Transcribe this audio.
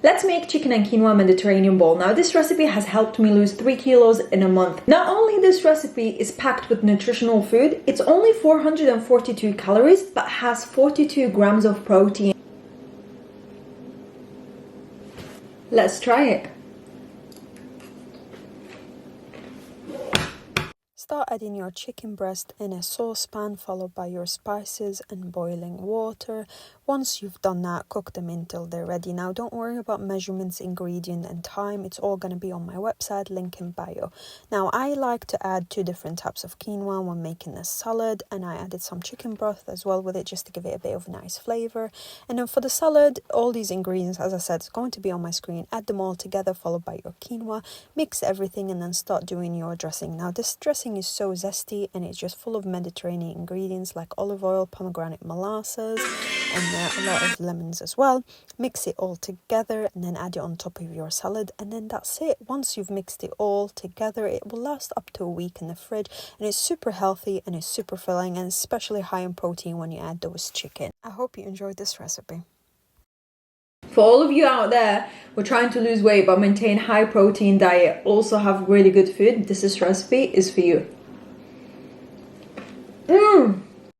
Let's make chicken and quinoa Mediterranean bowl. Now this recipe has helped me lose 3 kilos in a month. Not only this recipe is packed with nutritional food, it's only 442 calories but has 42 grams of protein. Let's try it. Start adding your chicken breast in a saucepan, followed by your spices and boiling water. Once you've done that, cook them until they're ready. Now, don't worry about measurements, ingredient and time. It's all going to be on my website, link in bio. Now, I like to add 2 different types of quinoa when making a salad, and I added some chicken broth as well with it just to give it a bit of a nice flavor. And then for the salad, all these ingredients, as I said, is going to be on my screen. Add them all together, followed by your quinoa. Mix everything and then start doing your dressing. Now, this dressing is so zesty and it's just full of Mediterranean ingredients like olive oil, pomegranate molasses, and a lot of lemons as well. Mix it all together and then add it on top of your salad, and then that's it. Once you've mixed it all together, it will last up to a week in the fridge, and it's super healthy and it's super filling and especially high in protein when you add those chicken. I hope you enjoyed this recipe. For all of you out there who are trying to lose weight but maintain high protein diet, also have really good food, this recipe is for you.